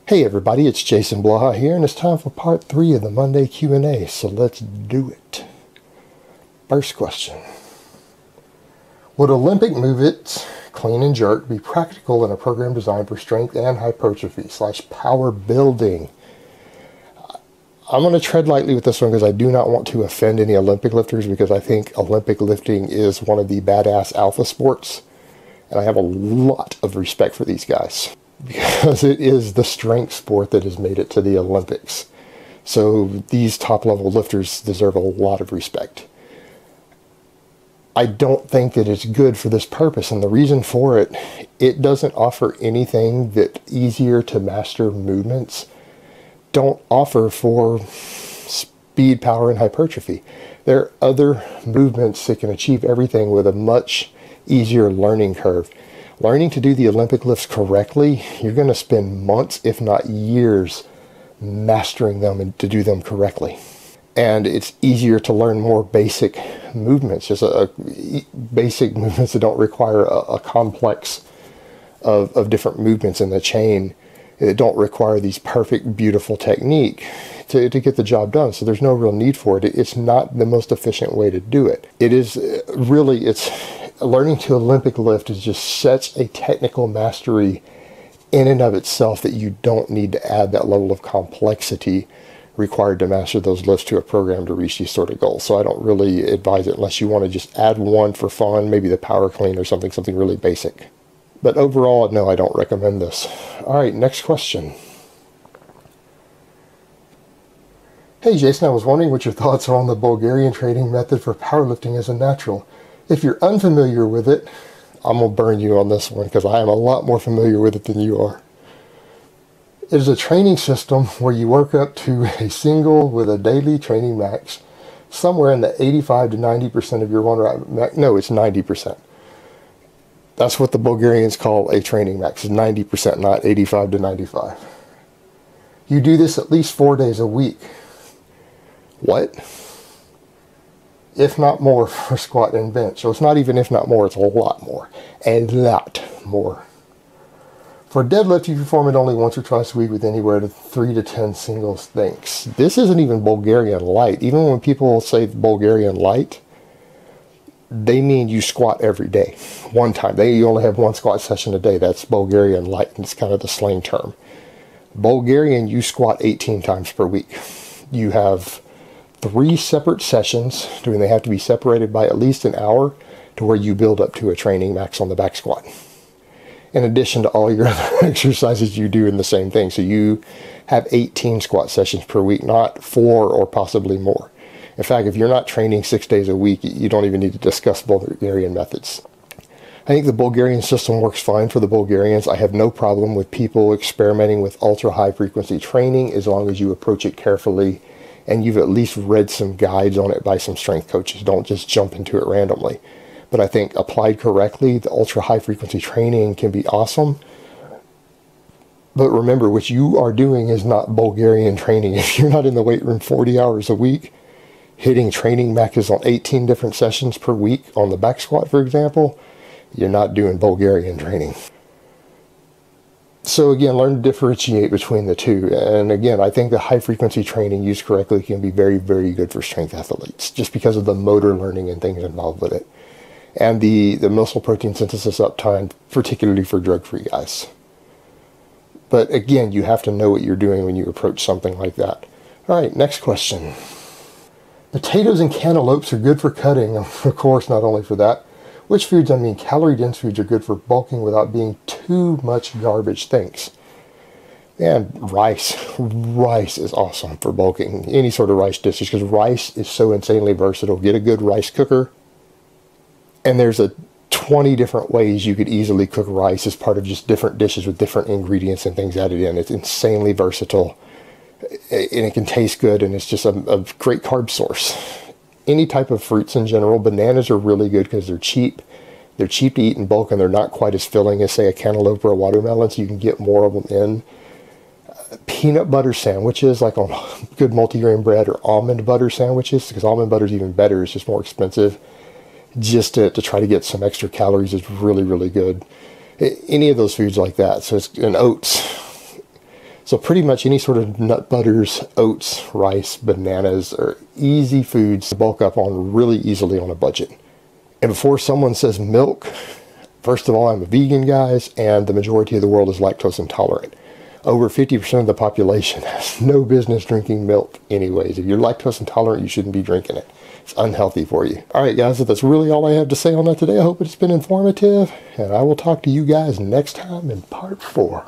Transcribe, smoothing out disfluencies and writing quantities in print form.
Hey everybody, it's Jason Blaha here, and it's time for part 3 of the Monday Q&A, so let's do it. First question. Would Olympic movements, clean and jerk, be practical in a program designed for strength and hypertrophy / power building? I'm going to tread lightly with this one because I do not want to offend any Olympic lifters, because I think Olympic lifting is one of the badass alpha sports, and I have a lot of respect for these guys, because it is the strength sport that has made it to the Olympics. So these top-level lifters deserve a lot of respect. I don't think that it's good for this purpose, and the reason for it, it doesn't offer anything that easier to master movements don't offer for speed, power, and hypertrophy. There are other movements that can achieve everything with a much easier learning curve. Learning to do the Olympic lifts correctly, you're going to spend months, if not years, mastering them and to do them correctly. And it's easier to learn more basic movements, just basic movements that don't require a complex of different movements in the chain. That don't require these perfect, beautiful technique to get the job done. So there's no real need for it. It's not the most efficient way to do it. It is really, learning to Olympic lift is just such a technical mastery in and of itself that you don't need to add that level of complexity required to master those lifts to a program to reach these sort of goals. So I don't really advise it unless you want to just add one for fun, maybe the power clean or something really basic. But overall, no, I don't recommend this. All right, next question. Hey Jason, I was wondering what your thoughts are on the Bulgarian training method for powerlifting as a natural. If you're unfamiliar with it, I'm going to burn you on this one because I am a lot more familiar with it than you are. It is a training system where you work up to a single with a daily training max, somewhere in the 85 to 90% of your one max. No, it's 90%. That's what the Bulgarians call a training max, is 90%, not 85 to 95. You do this at least 4 days a week. What? If not more for squat and bench. So it's not even if not more, it's a lot more. A lot more. For deadlift, you perform it only once or twice a week with anywhere to 3 to 10 singles thanks. This isn't even Bulgarian light. Even when people say Bulgarian light, they mean you squat every day. One time. You only have one squat session a day. That's Bulgarian light, and it's kind of the slang term. Bulgarian, you squat 18 times per week. You have 3 separate sessions, and they have to be separated by at least an hour to where you build up to a training max on the back squat. In addition to all your other exercises you do in the same thing. So you have 18 squat sessions per week, not 4 or possibly more. In fact, if you're not training 6 days a week, you don't even need to discuss Bulgarian methods. I think the Bulgarian system works fine for the Bulgarians. I have no problem with people experimenting with ultra high frequency training as long as you approach it carefully and you've at least read some guides on it by some strength coaches. Don't just jump into it randomly. But I think applied correctly, the ultra high frequency training can be awesome. But remember, what you are doing is not Bulgarian training. If you're not in the weight room 40 hours a week, hitting training maxes on 18 different sessions per week on the back squat, for example, you're not doing Bulgarian training. So again, learn to differentiate between the two. And again, I think the high frequency training used correctly can be very, very good for strength athletes, just because of the motor learning and things involved with it. And the muscle protein synthesis uptime, particularly for drug-free guys. But again, you have to know what you're doing when you approach something like that. All right, next question. Potatoes and cantaloupes are good for cutting, of course, not only for that. Which foods, calorie-dense foods, are good for bulking without being too much garbage? Thanks. And rice. Rice is awesome for bulking. Any sort of rice dishes, because rice is so insanely versatile. Get a good rice cooker, and there's 20 different ways you could easily cook rice as part of just different dishes with different ingredients and things added in. It's insanely versatile, and it can taste good, and it's just a great carb source. Any type of fruits in general. Bananas are really good because they're cheap. They're cheap to eat in bulk, and they're not quite as filling as, say, a cantaloupe or a watermelon, so you can get more of them in. Peanut butter sandwiches, like on good multigrain bread, or almond butter sandwiches, because almond butter is even better. It's just more expensive. Just to try to get some extra calories is really, really good. Any of those foods like that. So it's, and oats. So pretty much any sort of nut butters, oats, rice, bananas are easy foods to bulk up on really easily on a budget. And before someone says milk, first of all, I'm a vegan, guys, and the majority of the world is lactose intolerant. Over 50% of the population has no business drinking milk anyways. If you're lactose intolerant, you shouldn't be drinking it. It's unhealthy for you. All right, guys, so that's really all I have to say on that today. I hope it's been informative, and I will talk to you guys next time in part 4.